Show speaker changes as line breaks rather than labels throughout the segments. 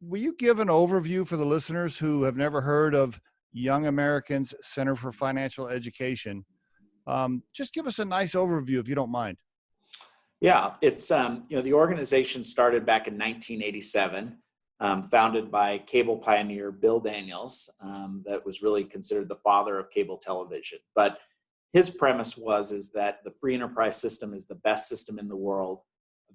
Will you give an overview for the listeners who have never heard of Young Americans Center for Financial Education? Just give us a nice overview if you don't mind.
Yeah, it's, the organization started back in 1987, founded by cable pioneer Bill Daniels, that was really considered the father of cable television. But his premise is that the free enterprise system is the best system in the world.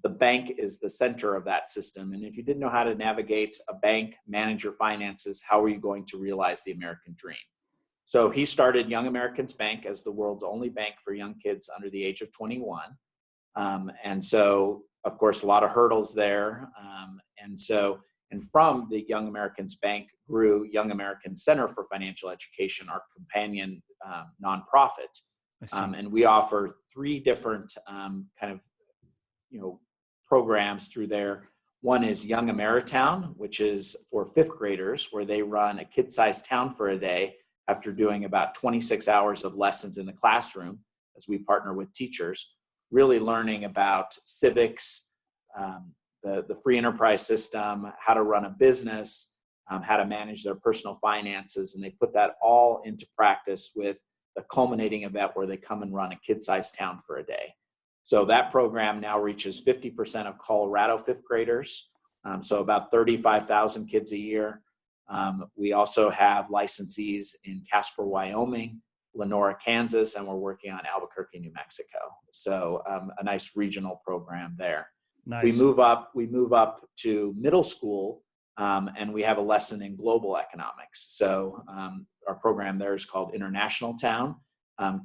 The bank is the center of that system. And if you didn't know how to navigate a bank, manage your finances, how are you going to realize the American dream? So he started Young Americans Bank as the world's only bank for young kids under the age of 21. And so, of course, a lot of hurdles there. And from the Young Americans Bank grew Young Americans Center for Financial Education, our companion nonprofit. And we offer three different programs through there. One is Young Ameritown, which is for fifth graders, where they run a kid-sized town for a day after doing about 26 hours of lessons in the classroom as we partner with teachers, really learning about civics, the free enterprise system, how to run a business, how to manage their personal finances. And they put that all into practice with the culminating event where they come and run a kid-sized town for a day. So that program now reaches 50% of Colorado fifth graders, so about 35,000 kids a year. We also have licensees in Casper, Wyoming, Lenora, Kansas, and we're working on Albuquerque, New Mexico. So a nice regional program there.
Nice.
We move up to middle school, and we have a lesson in global economics. So our program there is called International Town.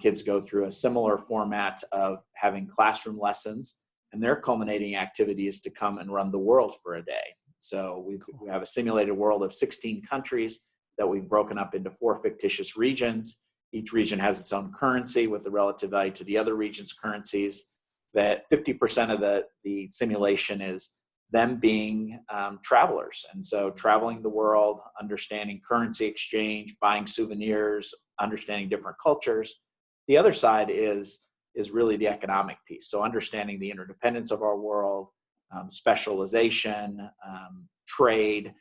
Kids go through a similar format of having classroom lessons, and their culminating activity is to come and run the world for a day. So we have a simulated world of 16 countries that we've broken up into 4 fictitious regions. Each region has its own currency with the relative value to the other region's currencies. That 50% of the simulation is them being travelers. And so traveling the world, understanding currency exchange, buying souvenirs, understanding different cultures. The other side is really the economic piece. So understanding the interdependence of our world, specialization, trade,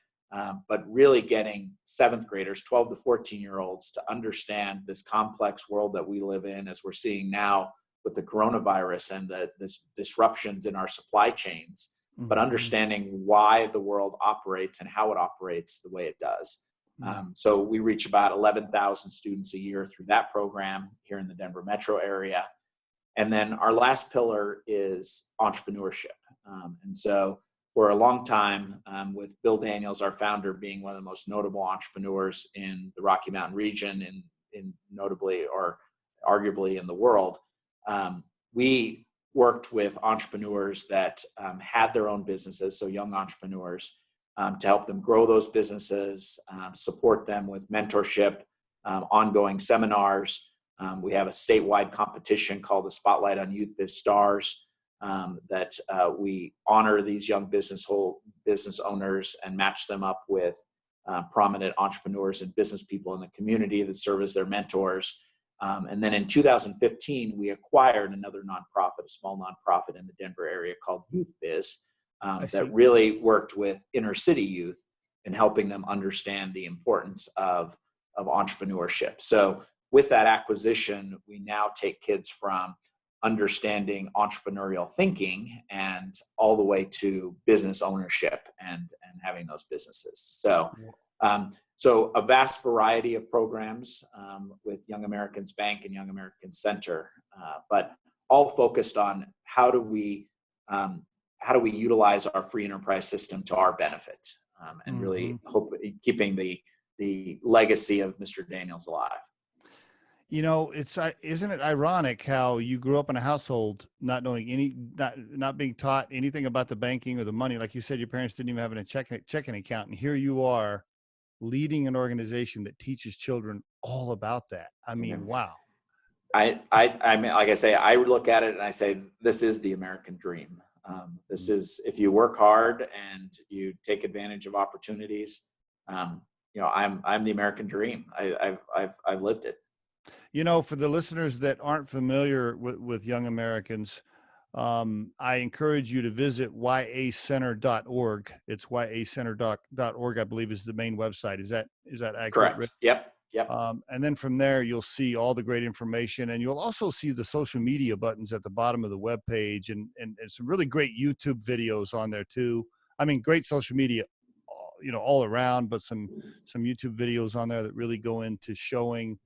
but really getting seventh graders, 12 to 14-year-olds, to understand this complex world that we live in, as we're seeing now with the coronavirus and the disruptions in our supply chains, but understanding why the world operates and how it operates the way it does. So we reach about 11,000 students a year through that program here in the Denver metro area. And then our last pillar is entrepreneurship. And so for a long time, with Bill Daniels, our founder, being one of the most notable entrepreneurs in the Rocky Mountain region, in notably or arguably in the world, we worked with entrepreneurs that had their own businesses, so young entrepreneurs, to help them grow those businesses, support them with mentorship, ongoing seminars. We have a statewide competition called the Spotlight on Youth Biz Stars that we honor these young business owners and match them up with prominent entrepreneurs and business people in the community that serve as their mentors. And then in 2015, we acquired another nonprofit, a small nonprofit in the Denver area called Youth Biz, that really worked with inner city youth in helping them understand the importance of entrepreneurship. So with that acquisition, we now take kids from understanding entrepreneurial thinking and all the way to business ownership and having those businesses. So a vast variety of programs with Young Americans Bank and Young Americans Center, but all focused on how do we utilize our free enterprise system to our benefit, and really keeping the legacy of Mr. Daniels alive.
You know, isn't it ironic how you grew up in a household not knowing not being taught anything about the banking or the money? Like you said, your parents didn't even have a checking account, and here you are leading an organization that teaches children all about that. I mean, wow.
I mean, like I say, I look at it and I say, this is the American dream. This is, if you work hard and you take advantage of opportunities, I'm the American dream. I've lived it.
You know, for the listeners that aren't familiar with Young Americans, I encourage you to visit yacenter.org. It's yacenter.org, I believe, is the main website. Is that accurate, Rich?
Correct. Yep. Yep.
And then from there, you'll see all the great information, and you'll also see the social media buttons at the bottom of the web page, and some really great YouTube videos on there too. I mean, great social media, all around, but some YouTube videos on there that really go into showing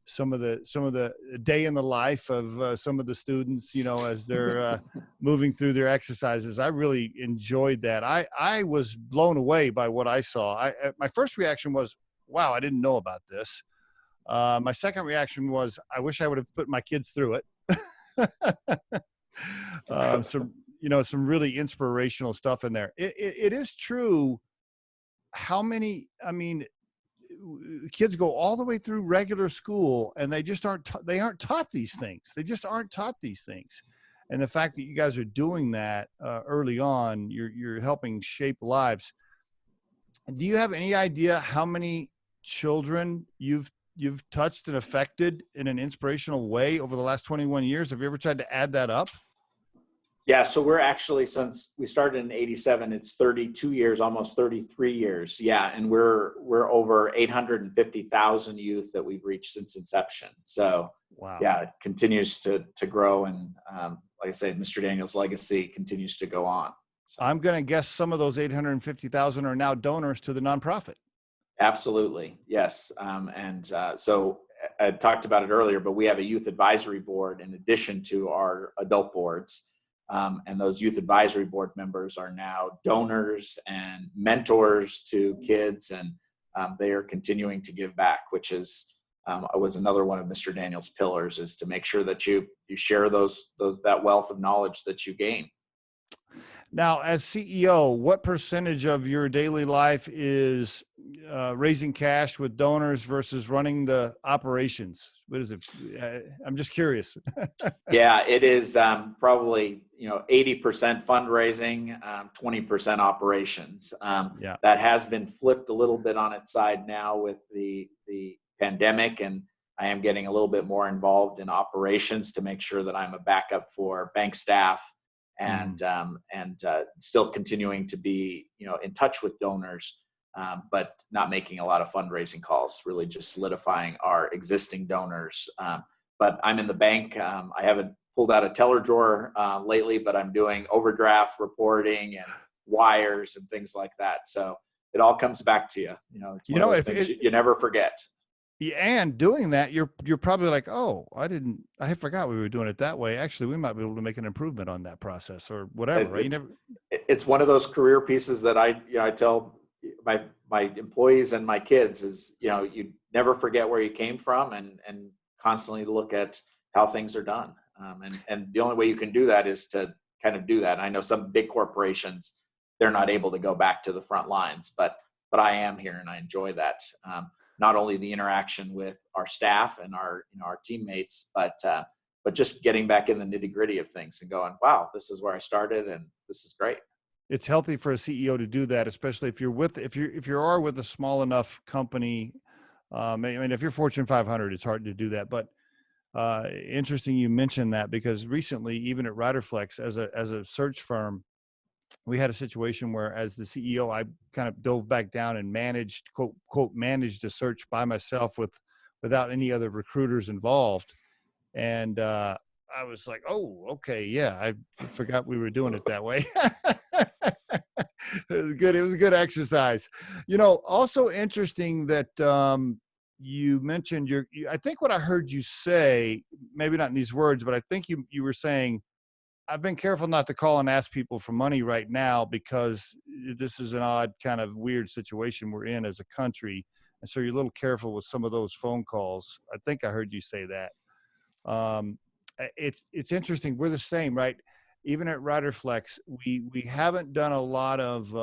some of the day in the life of some of the students, as they're moving through their exercises. I really enjoyed that. I was blown away by what I saw. My first reaction was, wow, I didn't know about this. My second reaction was, I wish I would have put my kids through it. Some really inspirational stuff in there. It is true. How many, I mean, kids go all the way through regular school and they just they aren't taught these things. They just aren't taught these things. And the fact that you guys are doing that early on, you're helping shape lives. Do you have any idea how many children you've touched and affected in an inspirational way over the last 21 years? Have you ever tried to add that up?
Yeah, so we're actually, since we started in '87, it's 32 years, almost 33 years. Yeah, and we're over 850,000 youth that we've reached since inception. So,
Wow.
Yeah, it continues to grow, and like I said, Mr. Daniels' legacy continues to go on. So.
I'm going to guess some of those 850,000 are now donors to the nonprofit.
Absolutely, yes. So I talked about it earlier, but we have a youth advisory board in addition to our adult boards. And those youth advisory board members are now donors and mentors to kids, and they are continuing to give back, which is was another one of Mr. Daniels' pillars, is to make sure that you share that wealth of knowledge that you gain.
Now, as CEO, what percentage of your daily life is raising cash with donors versus running the operations? What is it? I'm just curious.
Yeah, it is probably 80% fundraising, 20% operations.
Yeah.
That has been flipped a little bit on its side now with the pandemic, and I am getting a little bit more involved in operations to make sure that I'm a backup for bank staff. And still continuing to be, in touch with donors, but not making a lot of fundraising calls, really just solidifying our existing donors. But I'm in the bank. I haven't pulled out a teller drawer lately, but I'm doing overdraft reporting and wires and things like that. So it all comes back to you. It's one of those things you never forget.
And doing that, you're probably like, oh, I forgot we were doing it that way. Actually, we might be able to make an improvement on that process or whatever, right?
It's one of those career pieces that I tell my employees and my kids is, you never forget where you came from, and constantly look at how things are done. And the only way you can do that is to kind of do that. And I know some big corporations, they're not able to go back to the front lines, but I am here and I enjoy that. Not only the interaction with our staff and our teammates, but just getting back in the nitty gritty of things and going, wow, this is where I started and this is great.
It's healthy for a CEO to do that, especially if you are with a small enough company. I mean, if you're Fortune 500, it's hard to do that. But interesting you mentioned that, because recently, even at Riderflex, as a search firm, we had a situation where, as the CEO, I kind of dove back down and managed, quote, managed a search by myself without any other recruiters involved. And I was like, oh, okay, yeah, I forgot we were doing it that way. It was good. It was a good exercise. Also interesting that you mentioned I think what I heard you say, maybe not in these words, but I think you were saying, I've been careful not to call and ask people for money right now because this is an odd, kind of weird situation we're in as a country. And so you're a little careful with some of those phone calls. I think I heard you say that. It's interesting. We're the same, right? Even at Riderflex, we haven't done a lot of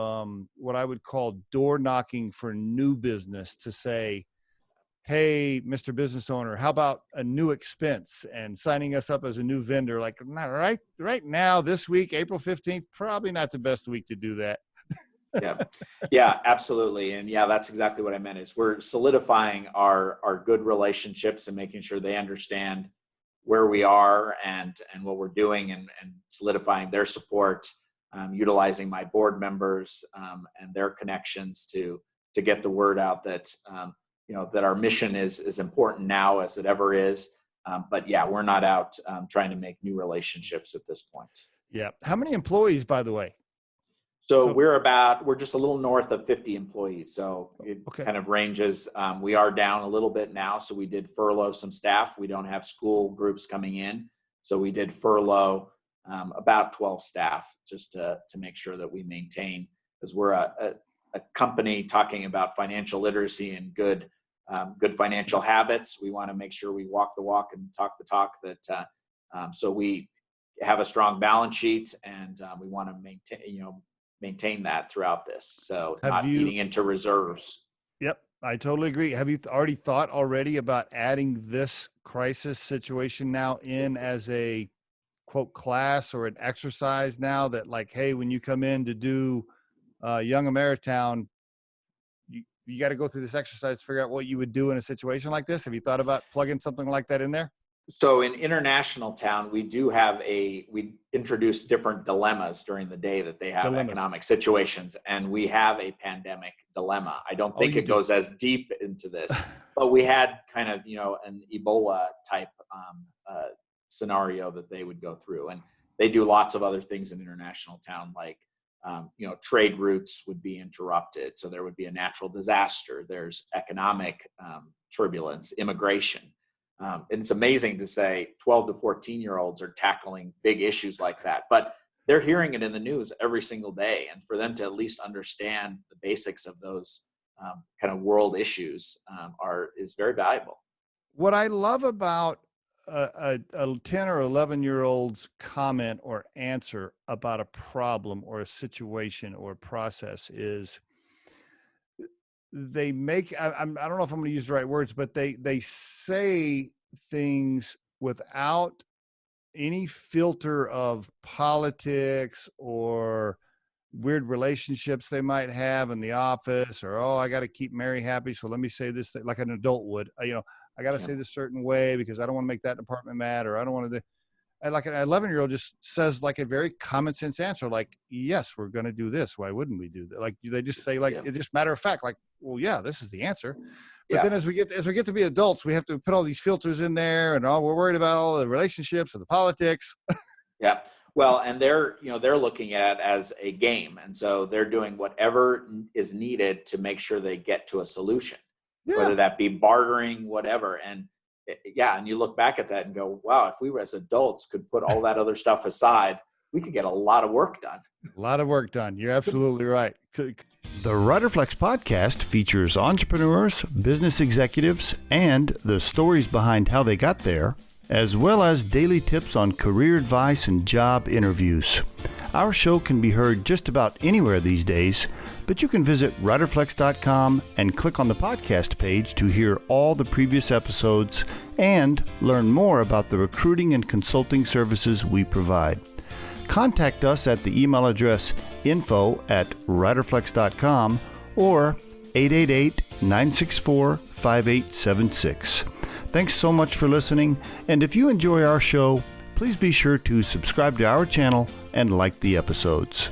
what I would call door knocking for new business to say, hey, Mr. Business Owner, how about a new expense and signing us up as a new vendor? Like, right now, this week, April 15th, probably not the best week to do that.
Yeah, absolutely. And yeah, that's exactly what I meant, is we're solidifying our good relationships and making sure they understand where we are and what we're doing, and solidifying their support, utilizing my board members and their connections to get the word out that that our mission is important now as it ever is. But yeah, we're not out trying to make new relationships at this point.
Yeah. How many employees, by the way?
So we're just a little north of 50 employees. So it kind of ranges. We are down a little bit now. So we did furlough some staff. We don't have school groups coming in. So we did furlough about 12 staff just to make sure that we maintain, because we're a company talking about financial literacy and good financial habits. We want to make sure we walk the walk and talk the talk, that so we have a strong balance sheet, and we want to maintain that throughout this. So not eating into reserves.
Yep, I totally agree. Have you already thought about adding this crisis situation now in as a quote class or an exercise now, that like, hey, when you come in to do Young Ameritown, you got to go through this exercise to figure out what you would do in a situation like this? Have you thought about plugging something like that in there?
So in International Town, we introduce different dilemmas during the day that they have economic situations, and we have a pandemic dilemma. I don't think it goes as deep into this, but we had kind of, an Ebola type scenario that they would go through, and they do lots of other things in International Town, like, trade routes would be interrupted. So there would be a natural disaster. There's economic turbulence, immigration. And it's amazing to say 12 to 14-year-olds are tackling big issues like that, but they're hearing it in the news every single day. And for them to at least understand the basics of those kind of world issues is very valuable.
What I love about a 10 or 11-year-old's comment or answer about a problem or a situation or a process is they make, I don't know if I'm going to use the right words, but they say things without any filter of politics or weird relationships they might have in the office, or, oh, I got to keep Mary happy, so let me say this thing, like an adult would, I got to say this certain way because I don't want to make that department mad, or I don't want to. And like an 11-year-old just says like a very common sense answer, like, yes, we're going to do this. Why wouldn't we do that? Like they just say, like, it's just matter of fact, like, well, yeah, this is the answer. But then as we get to be adults, we have to put all these filters in there, and we're worried about all the relationships and the politics.
Yeah. Well, and they're looking at it as a game. And so they're doing whatever is needed to make sure they get to a solution, whether that be bartering, whatever. And and you look back at that and go, wow, if we as adults could put all that other stuff aside, we could get a lot of work done.
A lot of work done. You're absolutely right. The Riderflex podcast features entrepreneurs, business executives, and the stories behind how they got there, as well as daily tips on career advice and job interviews. Our show can be heard just about anywhere these days, but you can visit riderflex.com and click on the podcast page to hear all the previous episodes and learn more about the recruiting and consulting services we provide. Contact us at the email address info@riderflex.com or 888-964-5876. Thanks so much for listening, and if you enjoy our show, please be sure to subscribe to our channel and like the episodes.